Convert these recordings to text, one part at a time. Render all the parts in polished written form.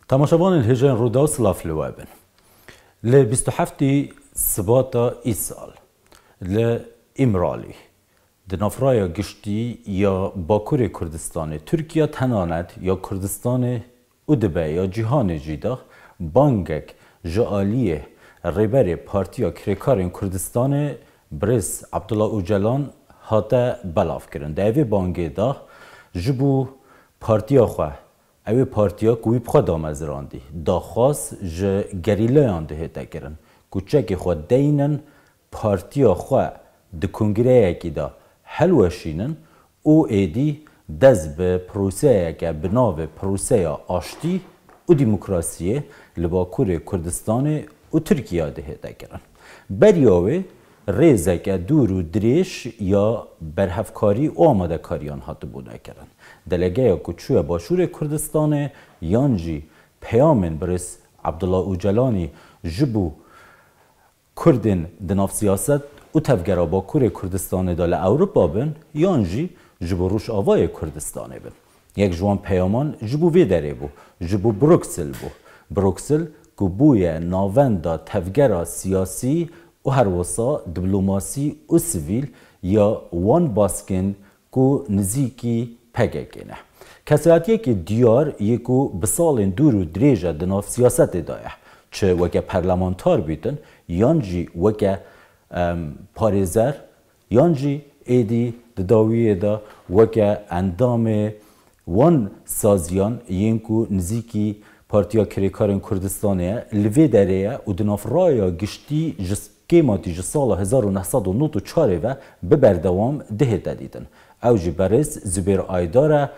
تماشاوان الهجان رودا سلاف لوابن ل 27 سباتا ایسال ل امرالی دنافرایا گشتی یا باکور کردستان ترکیه تنانت یا کردستان ادبه یا جهان جیدا بانگک جالیه ریبر پارتیا کریکارین کردستان برز عبدالله اوجلان هاته بلاف کرن دوی بانگه دا جبو پارتیا خواه اوی پارتیا کوی بخوا دامزراندی داخواست جه گریلیان ده هتا کرن کوچک خوا دینن پارتیا خواه ده کنگره یکی دا حلوشینن او ایدی دز به پروسه یکی بناو پروسه آشتی و دیموکراسیه لباکور کردستان و ترکیه ده هتا کرن بریاوه ریزه که دور و دریش یا برهفکاری و آماده کاریان هاتو بوده کرن دلگه یا کچوه باشور کردستان یانجی پیامن برس عبدالله اوجلانی جبو کردین دناف سیاست و تفگرا با کور کردستان دال اوروپا بن یانجی جبو روش آوای کردستانه بن یک جوان پیامان جبو ویدره بو جبو بروکسل بو بروکسل که بوی ناوندا تفگرا سیاسی و هر وسا دیپلماسی و سیویل یا وان باسکن که نزیکی پگکنه کسراتیه که دیار یکو بسالن دور و دریجه دناف سیاست دایه چه وکه پرلمانتار بیتن یانجی وکه پاریزر یانجی ایدی دداویه دا وکه اندام وان سازیان یینکو نزیکی پارتیا کریکارن کردستانه لوی دریه و دناف رایا گشتی قیمتی سال 1994 و به بردوام ده دیدن. اوجی برز زبیر آیداره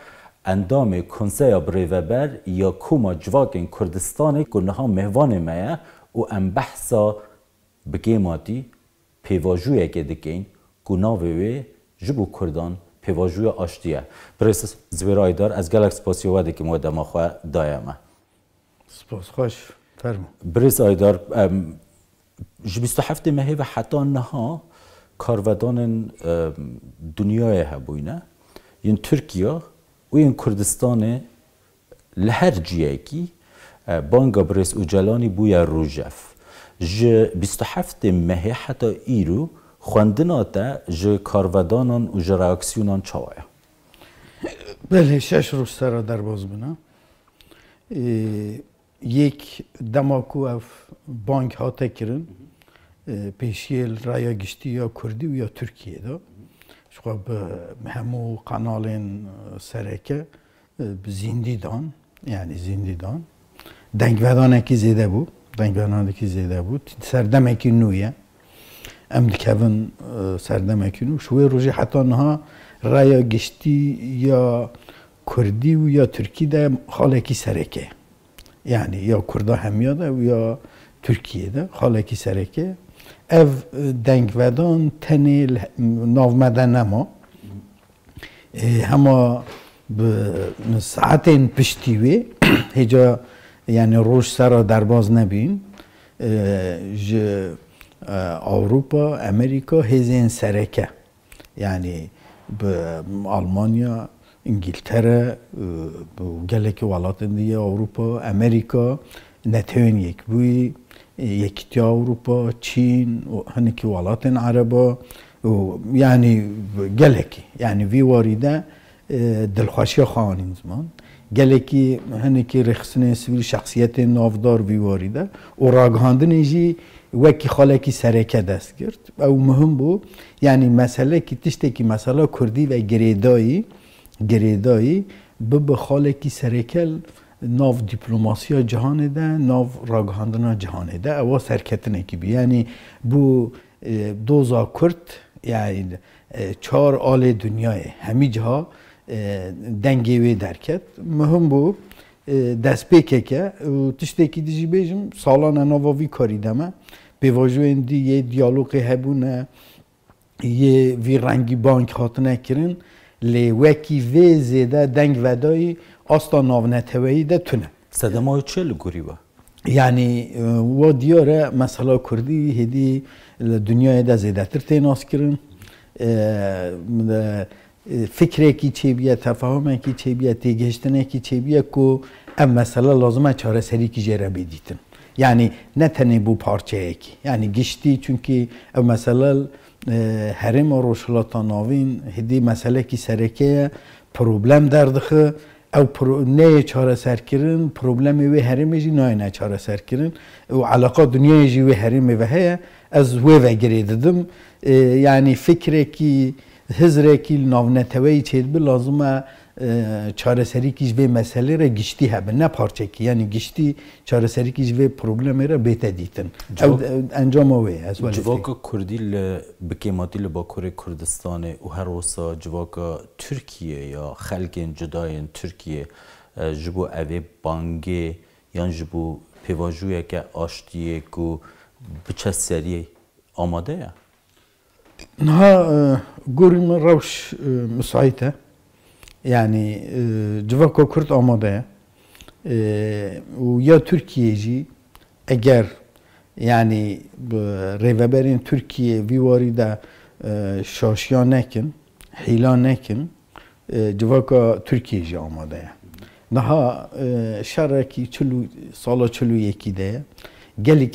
اندام کنسیا بریوبر یا کوما جواکن کردستان کنها مهوان مایه و ام بحثا به قیمتی پیواجویه که دکین گناوی جبو کردان پیواجوی آشتیه. برز زبیر آیدار از گلکس پاسیو وده که مودم آخواه دایمه. سپاس خوش فرمو. برز آیدار جبیست هفته مهی و حتی نها کارودان دنیای هبوینه این ترکیه و این کردستان لهر جیه کی بانگا برس اوجلانی بویا روجف ج 27 مهی حتی ایرو خواندناتا ج کارودانان و ج راکسیونان چاوه بله 6 روز سر در باز بنا یک دماکو اف بانک ها تکرن پیشیل رایا گشتی یا کردی و یا ترکیه دا شخواب همو قنالین سرکه زندیدان یعنی زندیدان دنگودانه کی زیده بود دنگودانه کی زیده بود سردمه کی نویه ام دکون سردمه کی نو شوی روزی حتی نها رایا گشتی یا کردی و یا ترکی ده خاله کی سرکه یعنی یا کردا همیاده و یا ترکیه ده خاله کی سرکه ev denkvedan tenil navmeden ama ama saatin piştivi heca yani roş sara derbaz nebin Avrupa Amerika hezin sereke yani Almanya İngiltere geleki valatın diye Avrupa Amerika netön yek bu یکتی اروپا چین و هنکی ولایت‌های عربا و یعنی گلکی یعنی وی واریده دلخوشی خواهان زمان گلکی هنکی رخصنه سویل شخصیت نافدار وی واریده و راگهاندنیجی وکی خالکی سرکه دست کرد و مهم بو یعنی مسئله کی تشته کی مسئله کردی و گریدایی به خالکی سرکل ناو دیپلماسیا جهان ده ناو راگهاندنا جهان ده اوا سرکتنه کی بی یعنی بو دوزا کرد یعنی 4 آل دنیای همی جها دنگی وی درکت مهم بو دست پیکه که تشته کی دیجی بیجم سالانه نواوی کاری دمه به واجوین دی یه دیالوگی هبونه یه وی رنگی بانک خاطنه کرن لی وکی وی زیده دنگ ودایی asla navnetevایی ده تونه. صدمای چه لگوری با؟ یعنی و دیاره مثلا کردی هدی دنیای ده زیده تر تیناس کرن فکرێکی چێبیە تەفاهمێکی چێبیە تێگەشتنێکی چێبیە کو ئەم مەسەلە لازمە چارەسەریکی ژێرە بێدیتن یعنی نەتەنێ بوو پارچەیەکی یعنی گشتی چونکی ئەو مەسەلە هەرێما ڕۆژهەڵاتە ناوین هدی مەسەلێکی سەرەکەیە پرۆبلەم دەردخە ئەو نەیە چارەسەرکردن پرۆبلەمی وێ هەرێمێژی نایە چارەسەرکردن و عەلاقا دنیایژی وێ هەرێمێ هەیە ئەس وێ ڤەگرێ ددم یعنی فکرێکی هزرێکی ناونەتەوەی چێت بە لازمە چارەسەریکیش vê meselê re giştî hebe ne parçekî yanî giştî çareserîkî ji vê problemê re bête dîtin ew encama wê ez civaka Kurdî li bikêmatî li Bakurê Kurdistanê û her wisa civaka Tirkiye ya xelkên cudayên Tirkiye ji bo evê bangê yan ji bo pêvajûyeke aştiyê ku biçe seriyê amade ye niha gorî min rewş müsait e yani civaka Kurd amade ye û ya Tirkiye jî eger yani rêveberên Tirkiye vî warî de şaşiya nekin hîla nekin civaka Tirkiye jî amade ye niha şerekî sala 41 de ye gelî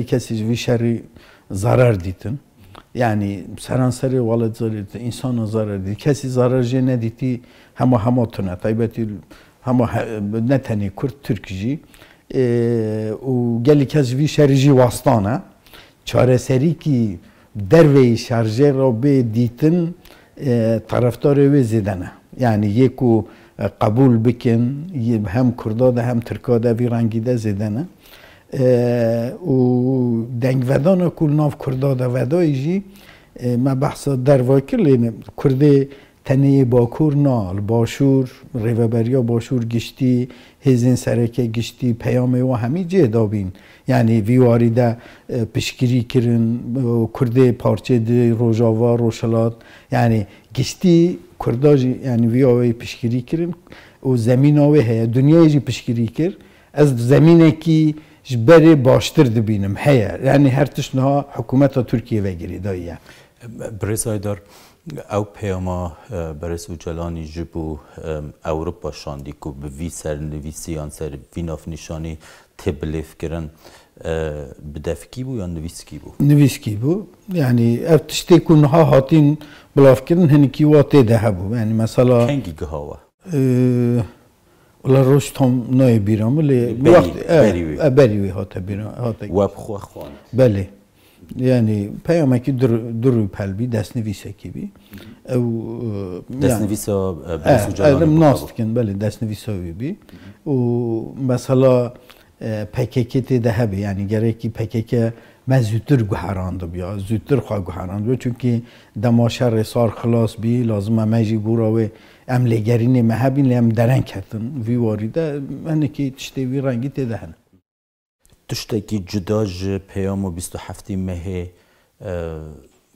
kesî ji vî şerî zarar dîtin yani seranserê walet zarê insana zarar dît kesî zarar jê nedîtî hema tune taybetî hema ne tenê Kurd Türk jî û gelî kes ji vî şerî jî wastan e çareserîkî derveyî şerjê ra bê dîtin taraftarê wê zêde ne yani yê ku qebûl bikin hem Kurda de hem Tirka de vî rengî de zêde ne û dengvedana ku nav Kurda de vedayî jî me behsa derva kir lê Kurdê tenê Bakur na li Başûr rêveberiya Başûr giştî hêzên sereke giştî peyamê we hemî cê dabîn yani vî warî de piştgirî kirin Kurdê parçe di Rojava Rojhilat yani giştî Kurda jî yani vî awayî piştgirî kirin û zemîna wê heye dunyayê jî piştgirî kir ez zemînekî ji berê baştir dibînim heye yani her tişt niha hikûmeta Tirkiye vegirî daye Birêz Haydar ew peyama Berez û Celanî ji bo Ewropa şandî ku bi vî sernivîsiyan ser vî navnîşanî tê bilêvkirin bi devkî bû yan nivîskî bû nivîskî bû yani ev tiştê ku niha hatîn bilavkirin hinekî wa tê de hebû yani mesela kengî giha we Wala roj tam nayê bîra min lê berî wê hate bîra hate we bi xwe xwan belê yani peyamekî dur û pelbî destnivîsekî bî ew destnivîsa Berez û Celanî nas dikin belê destnivîsa wê bî û mesela PKK tê de hebe yani gerekî PKK me zûtir guherandibiya zûtir xwe guherandibiya çünkî dema şerê sar xilas bî lazim e me jî gûra wê em lêgerînê me hebîn lê em dereng ketin vî warî de hinekî tiştê wî rengî tê de hene tiştekî cuda ji peyama 27 mehê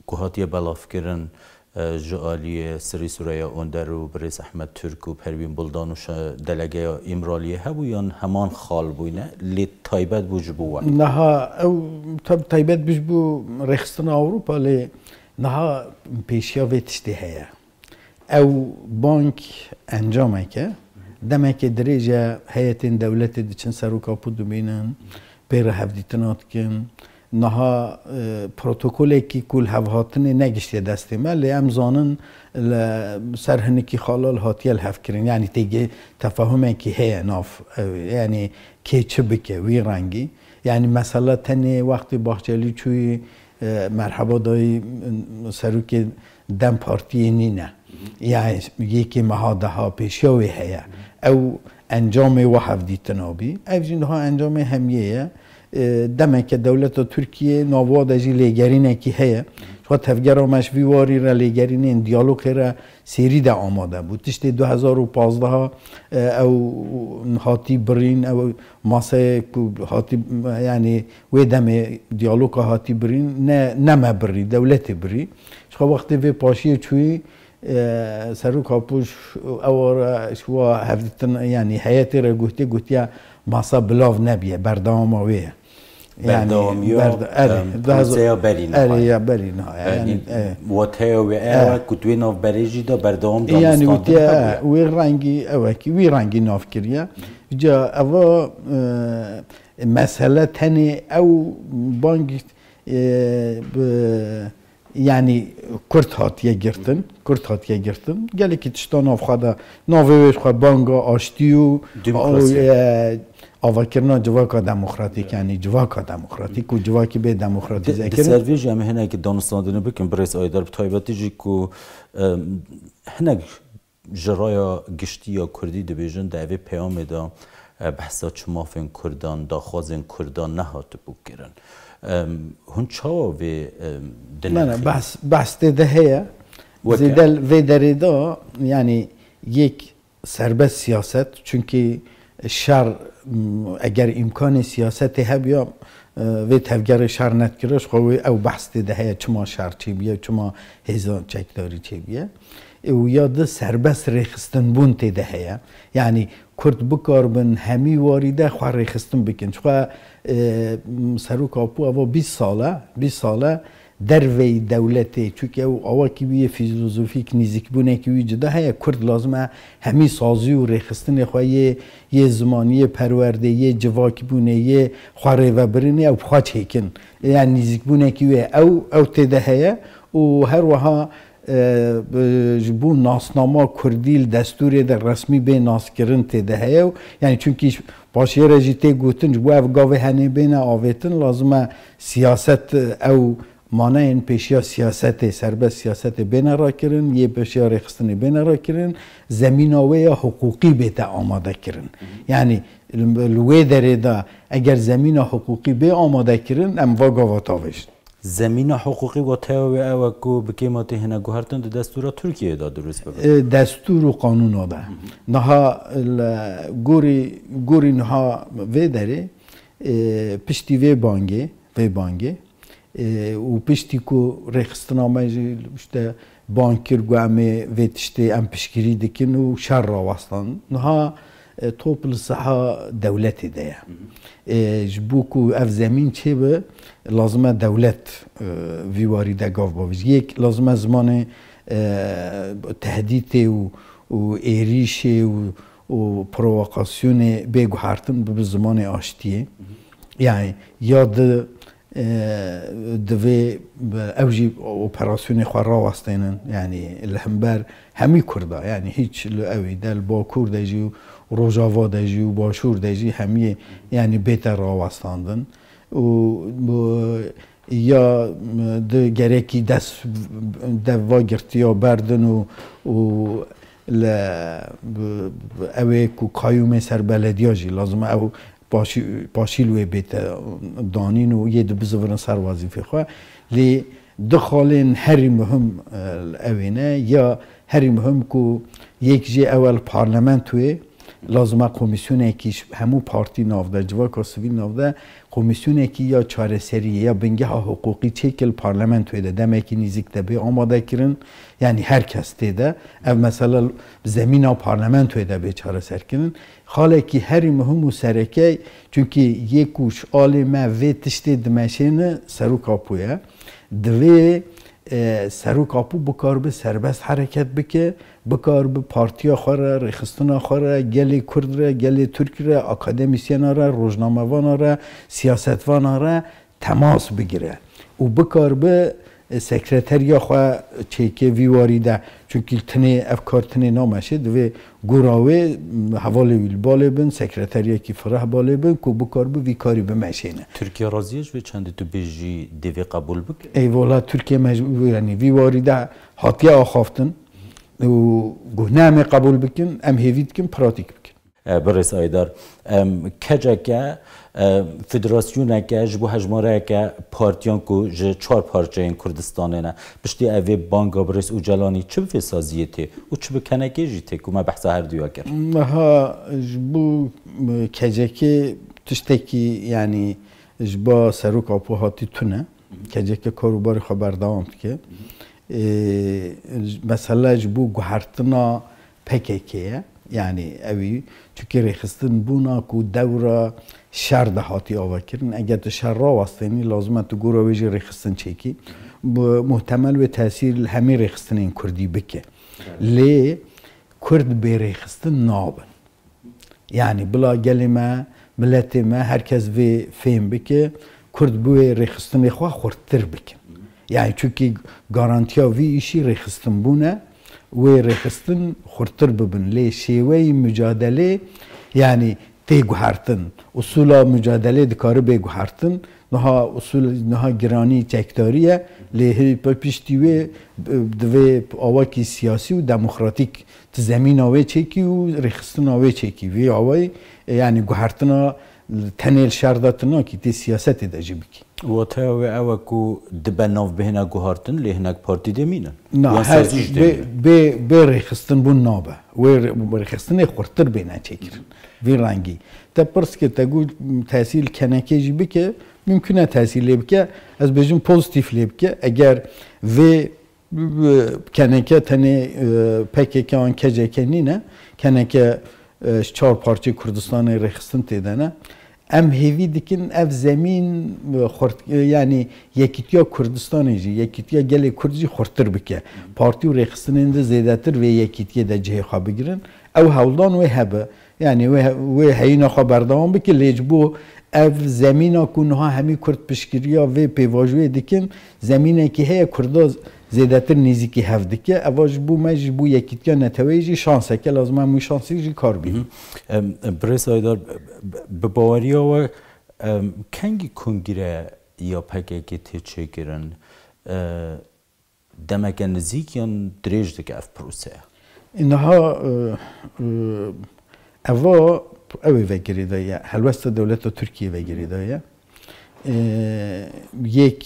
ku hatiye belavkirin ji aliyê Sirî Sûreya Onder û Birêz Ehmed Türk û Pervîn Buldan û delegeya İmraliyê hebû yan heman xal bûne lê taybet bû ji bo we niha ew taybet bij bû rêxistina Ewropa lê niha pêşiya vê tiştê heye ew bank encameke demeke dirêje heyetên dewletê diçin ser û kapû dibînin pêre hevdîtina dikin niha protokolekî ku li hevhatinê negiştiye destê me lê em zanin li ser hinekî xalal hatiye li hevkirin yani têgê tefahumekî heye nav yani kê çi bike wî rengî yani mesela tenê wextê Bahçelî çûyî merheba dayî serokê dem partiyê nîne yani yekê meha deha pêşiya wê heye ew encamê we hevdîtina bî ev jî niha encamê hemiyê ye demeke dewleta Tirkiye nava de jî lêgerînekî heye xwe tevgera me ji vî warî re lêgerînên diyalogê re sêrî de amade bû tiştê 2015 ew hatî birîn ew masayê ku hatî yani wê demê diyaloga hatî birîn ne me birî dewletê birî ji xwe wextê vê paşiyê çûyî serok Kapûş ew ji we hevdîtin yani heyetê re gotiye masa bilav nebiye berdewama wê ye بردامیا پروسه برین یعنی واتای و اوه کتوی ناف بریجی دا بردام یعنی وی رنگی اوه کی وی رنگی ناف کریه جا اوه مسئله تنی او بانگ yani Kürt hatiye girtin, gele ki tişta navxada navêş xwe banga aştiyu avakirina civaka demokratik yani civaka demokratik û civakî bê demokratîze kirin. Di servê jî em hinekî danûstandinê bikin birêz Aydar bi taybetî jî ku hinek ji raya giştî ya Kurdî dibêjin di evê peyamê da behsa çimafên Kurdan, daxwazên Kurdan nehatibû kirin. هون چاوا وی نه بس ده هیا زیدل وی درida yani یک serbest siyaset çünkü şer eğer imkanı siyaseti hebiya ve tevgeri şer net kiriş xwe ew behs de heye çima şer çebiye çima hezan çekdari çebiye و یا ده serbest rêxistin bûn tê de heye yani Kurd bikarbin hemî warî de xwe rêxistin bikin xwe serokê pû ava 20 sala dervey dewletê çünkü ew awakî wî filozofîk nîzîkbûnekî wî cida heye Kurd lazim e hemî sazî û rêxistinê xwe yê zimaniyê perwerdê yê civakîbûnê yê xwe rêvebirinê ew xwe çêkin yani nîzîkbûnekî wê ew tê de heye û her wiha ji bo nasnama Kurdî li destûrê de resmî bê naskirin tê de heye yani çünkü başiyê re jî tê gotin ji bo ev gavê henê bêne avêtin lazim e siyaset ew manayên pêşiya siyasetê serbest siyasetê bêne rakirin yê pêşiya rêxistinê bêne rakirin zemîna wê ya hiqûqî bê te amade kirin yani li wê derê de eger zemîna hiqûqî bê amade kirin em va gava tavêjin. زمین حقوقی و تاوی او کو بکیماتی هنگ گوهرتن دستور ترکیه دا درست ببین دستور و قانون دا نها گوری نها وی داره پشتی وی بانگی و پشتی کو رخصتنامه işte bankir گوامه وی تشتی ام پشگیری دکن و شر را وستان نها toplu saha devleti de bu ku ev zemin çe be lazım devlet vivari de gav baviz yek lazım zamanı tehdit u erişe u provokasyonu be guhartın bu zamanı aştiye yani ya da دوی اوجی اپراسیون خورا وستینن یعنی لهمبر همی کرده یعنی هیچ اوی دل با کردجی و روجاوا دجی و باشور دجی همی یعنی بهتر را وستاندن و یا د گرکی دست دوا گرتیا بردن و اوی کو قیوم سر بلدیاجی لازم او پاشیل و بیت دانین و یه دبزورن سر وظیفه خواه لی دخالین هری مهم اوینه یا هری مهم کو یک جه اول پارلمنتوی لازمه کمیسیونه کیش همو پارتی نافده جواکا سویل نافده کمیسیونه کی یا چاره سریه یا بنگه ها حقوقی چکل پارلمنتوی ده دمه کی نیزیک ده به آماده کرن یعنی هر کس ده او مثلا زمین ها پارلمنتوی ده به چاره سر کرن حالا کی هری مهم و سرکه چونکه یکوش آلمه و تشتی دمشینه سرو کاپویه دوی سرو کاپو بکار به سربست حرکت بکه بکار به پارتیا خوره رخستان خوره گلی کرد را گلی ترک را اکادمیسیان را روزنامه وان را سیاستوان را تماس بگیره و بکار به سکرتریا خواه چیکه ویواری ده چونکه تنه افکار تنه نامشه دوی گراوه حواله ویل باله بن سکرتریا کی فرح باله بن که بکار به ویکاری به مشینه ترکیه راضیش و چند تو بیجی دوی قبول بک؟ ای والا ترکیه مجبور یعنی ویواری ده حاتیه آخافتن و گهنامه قبول بکن ام هیوید کن پراتیک بکن برس آیدار کجاکه فدراسیونه که جبو هجماره که پارتیان کو ج 4 پارچه این کردستانه نه پشتی اوی بانگا برس اوجلانی چه به سازیته و چه به کنکی جیته که ما بحث هر دویا کرد ها جبو کجاکه تشتکی یعنی جبا سروک آپو هاتی تونه کجاکه کاروبار خبر دوام که مثلا جبو گوهرتنا پکیه يعني اوی چونکه ریخستن بونا کو دورا شر دهاتی آوا کرن اگر تو شر را واسطنی لازمه تو گورا ویجی ریخستن چیکی محتمل و تاثیر همه ریخستن این کردی بکه لی کرد به ریخستن نابن yani بلا gelime milletime herkes ve fehim bike Kurd bu rexistin xwa xurttir bike. Yani çünkü garantiya vi işi rexistin buna ve rexistin xurttir bibin. Le şeveyi mücadele yani te guhartin. Usula mücadele dikari be guhartin. Naha usul naha girani çektariye le pişti ve avaki siyasi ve demokratik zemin avê çekî û rêxistin avê çekî vê awayê yani guhertina tenêl şer da tu nakî tê siyasetê de jî bikî. Wata wê ew ku dibe navbêhna guhartin lê hinek partî de mînin. Bê rêxistin bûn nabe. Wê rêxistinê xurtir bêne çêkirin. Vê rengî. Te pirs ke te got tesîl kenekê jî bike mümkün e tesîl lê bike ez bêjim pozitif lê bike eger vê keneke tane PKK an KCK'nine keneke çar parça Kurdistan'ı rexistin tedene em hevi dikin ev zemin yani yekitiya Kurdistan'ı yekitiya gele Kurdji xurtir bike parti u rexistinin de zedatir ve yekitiye de cihha bigirin ev hawldan ve hebe yani ve heyna xaberdam bike lejbu ev zemina kunha hemi Kurd pişkiriya ve pevajwe dikin zemine ki heye Kurda زیادتر نزدیکی هفته که اواج بو مج بو یکیتیا نتویجی شانسه که لازم هم شانسی جی کار بی. برای سایدار به باوریا و کنگی کنگیره یا پکه که تیچه گرن دمک نزدیکیان دریج دیگه اف پروسه. اینها اوا اوی وگیری دایا هلوست دولت ترکیه وگیری دایا یک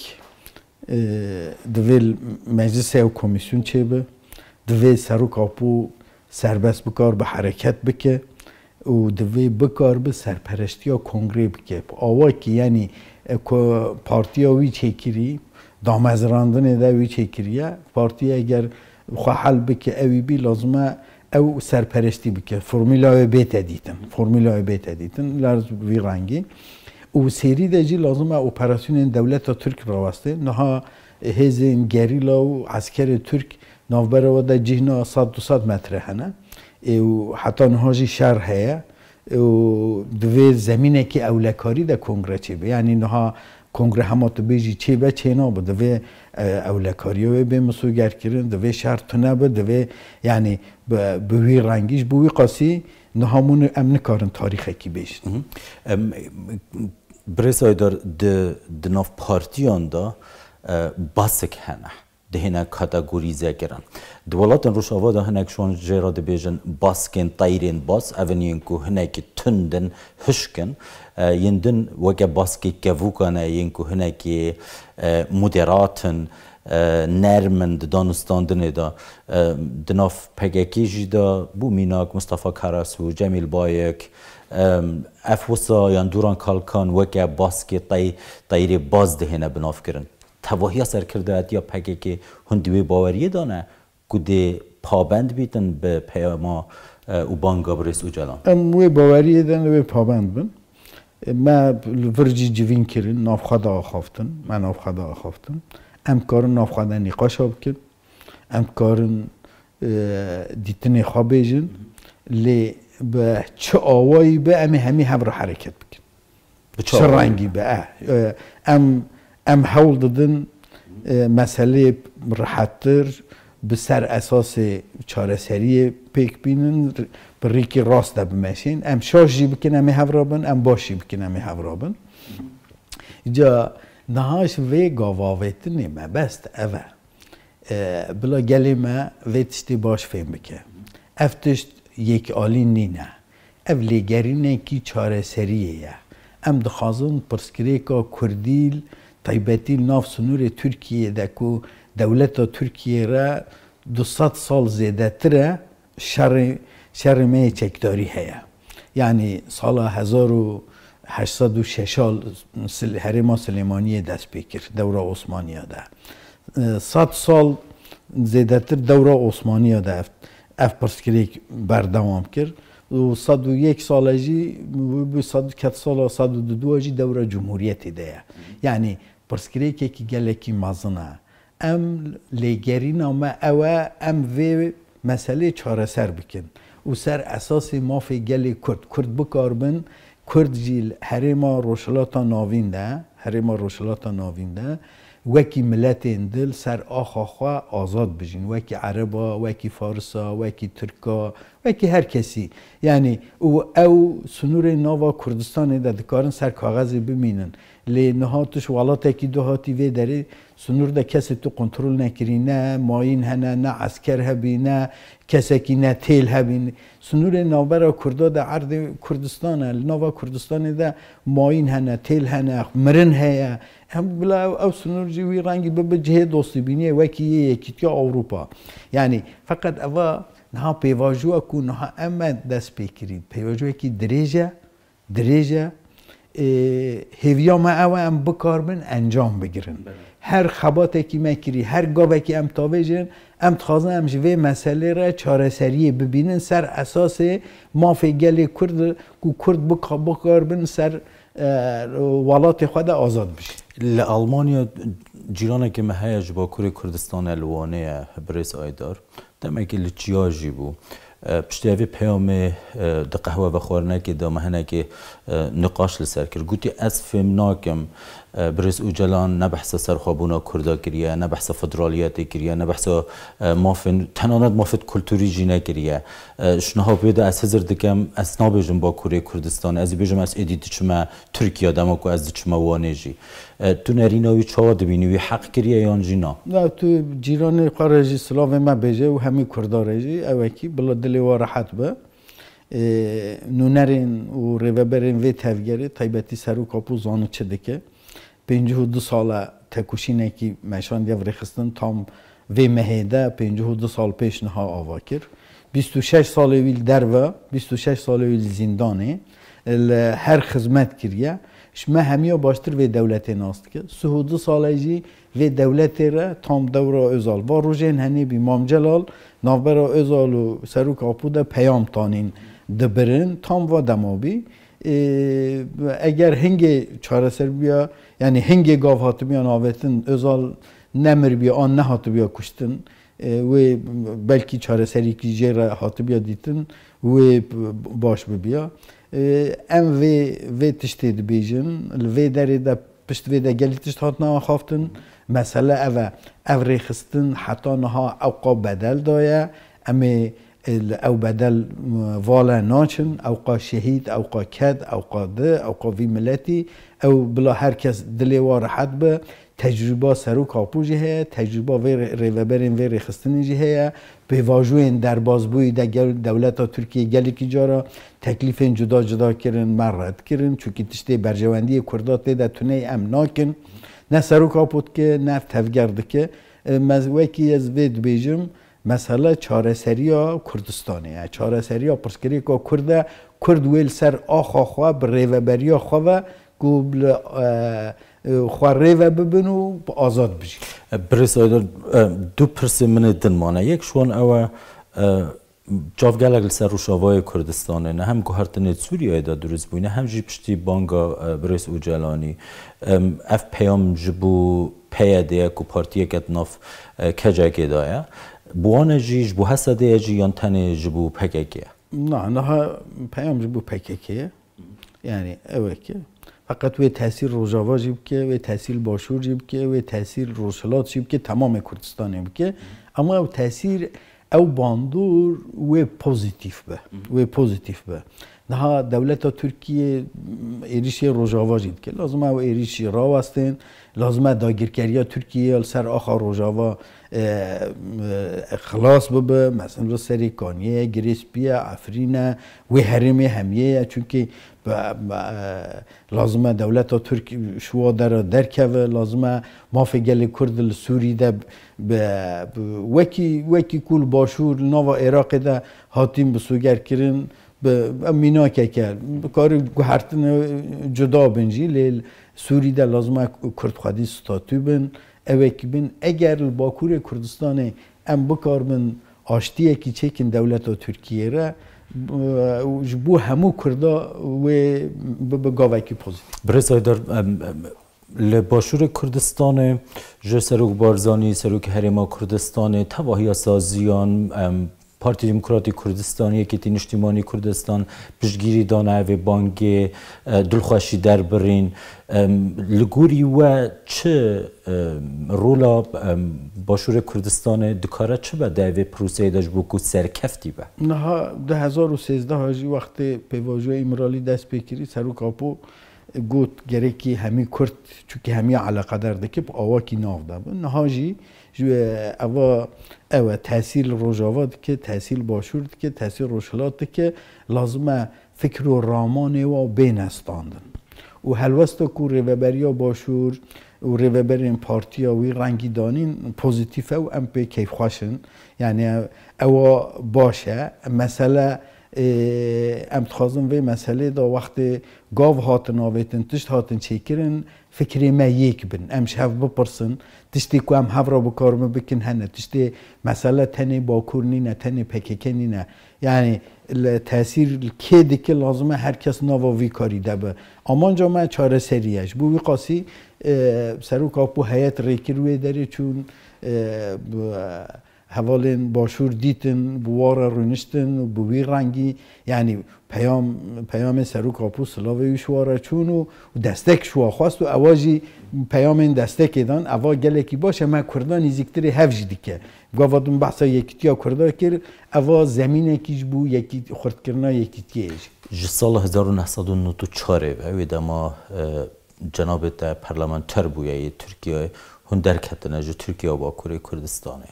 دویل مجلس و کمیسیون چه به دویل سرو کاپو سربست بکار به حرکت بکه و دویل بکار به سرپرستی یا کنگره بکه آوا که یعنی پارتی وی چیکری دامزراندن ده وی چیکریه پارتی اگر خواه حل بکه اوی بی لازمه او سرپرستی بکه فرمولای بیت دیتن لرز وی رنگی و سری دجی لازمه اپراسیون دولت ترک راوسته نها هزین گریلا و عسکر ترک نوبره و ده جهنا 100-200 متره هنه و حتی نهاجی شهر هیا و دوی زمینه که اولکاری ده کنگره چه به یعنی نها کنگره همه تو بیجی چه به چه نابه دوی اولکاری و به مسوگر کردن دوی شهر تنه به دوی یعنی بوی رنگیش بوی قاسی نهامون امن کارن تاریخی کی بیشت برسایدار د ناف پارتیان دا باسک هنه ده هنه کاتگوریزه کرن دولاتن روشاوا دا هنه شون جرا ده بیجن باسکن تایرین باس اونین کو هنه که تندن هشکن یندن وگه باسکی کهوکانه ین کو هنه که مدراتن نرمند دانستاندنه دا دناف پگکیجی دا بو میناک مصطفی کرس و جمیل بایک افوسا یان دوران کالکان وکه باسکی تایری باز دهنه بناف کرن تواهی سر کرده یا پگکی هندوی باوریه دانه کده پابند بیتن به پیاما و بانگا برس و جلان وی باوریه دانه وی پابند بن ما ورجی جوین کرن نافخدا آخافتن من نافخدا آخافتن ام کارن نافخدا نقاش ها بکن ام کارن دیتن خواب بیجن لی به چه آوایی به همی هم رو حرکت بکن چه رنگی به ام حول دادن مسئله راحت‌تر به سر اساس چاره سری پیک بینن بری که راست بمشین ام شاشی بکن همی هورابن ام باشی بکن همی هورابن جا نهاش وی گاواویت نیمه بست اوه بلا گلی ما ویتشتی باش فهم بکن افتشت یک آلی نینه اولیگری نه کی چاره سریه ام دخوازن پرسکری که کردیل طیبتی ناف سنور ترکیه دکو دولت ترکیه را 200 سال زیده تره شر می چکداری هیا یعنی سال 1806 هرما سلیمانی دست بکر دوره عثمانیه ده 100 سال زیده تر دوره عثمانیه ده اف پرسکریک بردوام کرد و 101 سال جی و 104 سال 102 جی دوره جمهوریتی ده یعنی پرسکریک کی گلکی مازنه ام لگرینا ما اوه ام وی مسئله چاره سر بکن و سر اساس مافی گلی کرد بکاربن کرد جیل حریما روشلاتا ناوین ده وکی ملت دل سر آخا آزاد بجین وکی عربا وکی فارسا وکی ترکا وکی هر کسی یعنی او سنور ناوا کردستان ده دکارن سر کاغذ بمینن لی نهاتش والاته کی دو هاتی وی داره سنور ده کسی تو کنترل نکری نه ماین هنه نه عسکر هبی نه کسی کی نه تیل هبی سنور نابرا کردا ده عرض کردستان ناوا کردستان ده ماین هنه تیل هنه مرن هیا هم بلا او سنور جوی رنگی به جهه دوستی بینیه وکی یکی که اروپا یعنی فقط اوا نها پیواجو اکو نها اما دست پیکرید پیواجو اکی دریجه هیویا ما او ام بکاربن انجام بگیرن هر خباته کی مکری هر گاوه کی ام تاویجن ام تخازن ام جوه مسئله را چاره سریه ببینن سر اساس مافی گلی کرد بکاربن سر ولات خود آزاد بشه لألمانیا جیرانه که مهیا جباکوری کردستان الوانه برس آیدار دمکی لچیاجی بو پشتی اوی پیام ده قهوه و خورنه که دا مهنه که نقاش لسر کرد گوتی از فهم ناکم برس اوجلان نه بحث سرخوابونا کردا کریه نه بحث فدرالیت کریه نه بحث مافن تنانت مافت کلتوری جینه کریه شنها بیده از هزر دکم از نابیجم با کوری کردستان از بیجم از ایدیت چما ترکیه دماکو از چما وانجی تو نریناوی چاوا دبینی وی حق کریه یان جینا نه تو جیران خارجی سلاو ما بیجه و همی کردارجی اوکی بلا دلی و راحت به نونرین و ریوبرین وی تفگری تایبتی سرو کاپو زانو چه دکه 52 ساله تکوشینه که مشان دیو رخستن تام وی مهیده 52 سال پیش نها آوا کرد 26 سال ویل درو 26 سال ویل زندانه هر خدمت کریه شما همیا باشتر وی دولت ناست که 32 ساله جی وی دولت را تام دوره ازال با روژین هنی بی مام جلال نابرا ازال و سروک آپوده پیام تانین دبرن تام و دمابی اگر هنگ چاره سر بیا یعنی هنگ گاو هاتو بیا ناویتن ازال نمر بیا آن نه هاتو بیا کشتن و بلکی چاره سری که جیر هاتو بیا دیتن و باش بیا ام وی تشتید بیجن وی داری دا پشت وی دا گلی تشت هات نها خوافتن مسئله او ریخستن حتی نها اوقا بدل دایا اما او بدل والا ناچن اوقا شهید اوقا کد اوقا ده اوقا وی ملتی او بلا هر کس دلی و راحت به تجربه سرو کاپو جهه تجربه وی ریوبرین وی ریخستن جهه به واجوین در بازبوی دولت ترکیه گلی که جارا تکلیف جدا کرن مرد کرن چونکه تشتی برجواندی کردات ده تونه ام ناکن نه سرو کاپوت که نه تفگرد که وکی از وید بیجم مسئله چاره سریا کردستانه چاره سریا پرسکری که کرد ویل سر آخا خواه بر ریوبریا خواه گوبل خواه ریو ببینو آزاد بشی برس آیدار دو پرسی من دنمانه یک شوان او جافگلگ لسر روشاوای کردستانه نه هم گوهرتنه سوری آیدا درست بوینه هم جی پشتی بانگا برس اوجلانی اف پیام جبو پیاده که پارتیه کت ناف کجا که دایا بوانه جیج بو حسده جی یان تنه جبو پککیه نه پیام جبو پککیه یعنی اوه که فقط وی تاثیر روجاوا جیب که وی تاثیر باشور جیب که وی تاثیر روشلات جیب که تمام کردستانه بی که اما او تاثیر او باندور وی پوزیتیف به نه دولت ترکیه ایریشی روجاوا جیب که لازمه او ایریشی را وستین لازمه داگیرکریا ترکیه سر آخر روجاوا خلاص ببه مثلا رو سری کانیه گریسپیه افرینه و حرمی همیه چونکه لازمه دولت ترک شوا درکه لازمه مافی گل کرد سوری ده وکی کول باشور نوا عراق ده هاتیم بسوگر کرن مینا که کرد کار گوهرتن جدا بنجی لیل سوری ده لازمه کرد خودی ستاتو بن اوکی بن اگر باکور کردستان ام بکار بن آشتیه که چکن دولت ترکیه را بو همو کردا و به گاوکی پوزیتیو. برای در لباشور کردستان جو سروک بارزانی سروک هرما کردستان تواهی سازیان پارتی دموکراتی کردستانی که تین اجتماعی کردستان پشتگیری دانه و بانک دلخوشی در برین لگوری و چه رولا باشور کردستان دکاره چه بده و پروسه داشت بکو سرکفتی به؟ نه 2013 هاجی وقت پیواجوی امرالی دست بکری سروک آپو گوت گره که همی کرد چونکه همی علاقه درده که آوا کی نافده بود نهاجی جو اوا تحصیل روجاوات که تحصیل باشورد که تحصیل روشلات که لازمه فکر و رامان و بین استاندن و هلوست کو ریوبریا باشور و ریوبرین پارتیا وی رنگی دانین پوزیتیف و ام پی کیف خوشن یعنی اوا باشه مسئله ام تخازم وی مسئله دا وقت گاو هاتن آویتن تشت هاتن چیکرن فکری ما یک بن ام شف بپرسن تشتی کو ام هفرا بکارم بکن هنه تشتی مسئله تنی باکور نینه تنی پکیکه نینه یعنی تاثیر که دیگه لازمه هر کس نواوی کاری دبه امان جامعه چاره سریش بو وی قاسی سرو کاپو هیئت ریکی روی داری چون حوالین باشور دیتن بوار رونشتن بوی رنگی یعنی پیام سرو کاپو سلاوی شواره چون و دستک شوا خواست و اواجی پیام این دستک دان اوا گله کی باشه ما کردان نزدیکتر هفج دیگه گاوادون بحثا یکیتیا کرده کر اوا زمینه کیش بو یکی خرد کرنا یکیتیش سال 1994 و دما جناب تا پارلمانتر بویای ترکیه هون درکتنه جو ترکیه با کره کردستانه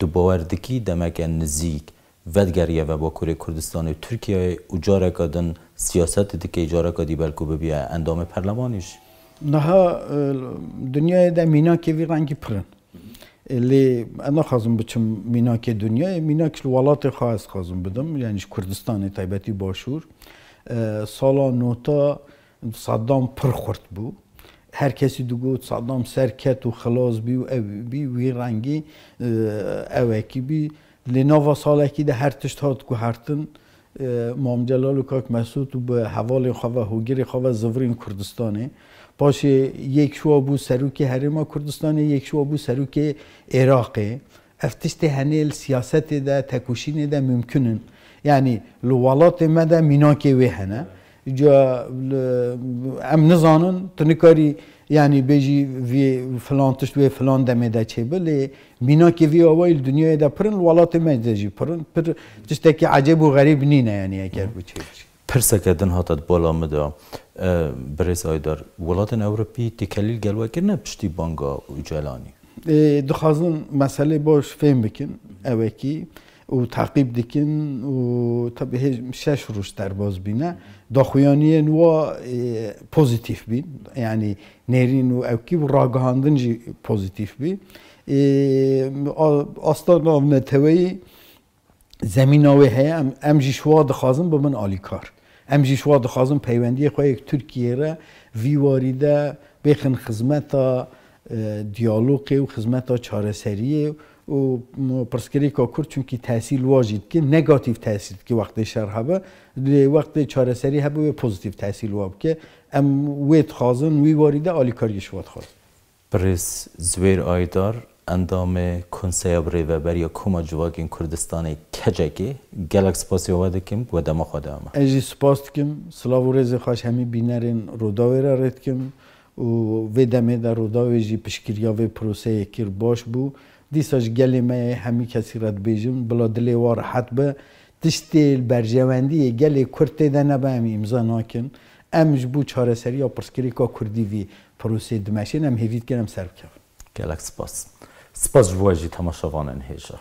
تو باوردکی دمک نزیک ودگریه و با کره کردستان ترکیه اجاره کردن سیاست دیگه اجاره کردی بلکه ببیه اندام پارلمانیش نه دنیای ده مینا که وی رنگی پرن لی انا خازم بچم مینا که دنیای مینا که ولات خاص خازم بدم یعنی کردستان تایبتی باشور سالا نوتا صدام پر خورد بو هر کسی دو صدام سرکت و خلاص بی و بی وی رنگی اوکی بی لناوا ساله کی ده هر تشت هات کو هرتن مام جلال و کاک مسعود و به حوال خواه هوگیر خواه زورین کردستانه باشه یک شو بو سروک هرما کردستانه یک شو بو سروک عراقه افتشت هنیل سیاست ده تکوشین ده ممکنن یعنی لوالات مده میناکه وی هنه جا ام نزانن تنکاری یعنی بیجی وی فلان تشت وی فلان دمه ده چه بله مینا که وی اوایل دنیای ده پرن ولات مجدی پرن پر تشته که عجب و غریب نینه یعنی اگر بچه پرسه کردن هاتت بالا مده برس آیدار ولاتن اوروپی تکلیل گلوه کرنه پشتی بانگا و جلانی دخوازن مسئله باش فهم بکن اوکی و تعقیب دکن و طبعا شش روش در باز بینه داخویانی نوا پوزیتیف بین یعنی نرین و اوکی و راگهاندن جی پوزیتیف بین اصلا نتوی زمین آوی هیا ام جی شوا دخوازن بمن آلیکار ام جی شوا دخوازن پیوندی خواه یک ترکیه را وی واریده بخن خدمتا دیالوگی و خدمتا چاره سریه و پرسکری کاکور چونکی تحصیل واجد که نگاتیو تحصیل که وقت شرح هبه وقت چاره سری هبه و پوزیتیو تحصیل واب که ام وید خازن وی واریده آلیکاریش واد خواست برس زویر آیدار اندام کنسیا بری و بریا کما جواگین کردستان کجاکی گلک سپاسی واده کم و دما خواده اما اجی سپاس کم سلاو و رزی خواش همی بینرین روداوی را رد کم و ویدمه در روداوی جی پشکریاوی پروسه یکیر باش بو دیساش گلیمه همی کسی رد بیجم بلا دلی وار حد به تشتیل برجواندی گلی کرده ده نبه همی امضا ناکن امج بو چاره سری یا پرسکری که کردی وی پروسه دمشین هم هیوید کنم سر بکن گلک سپاس جواجی تماشاوانن هیجا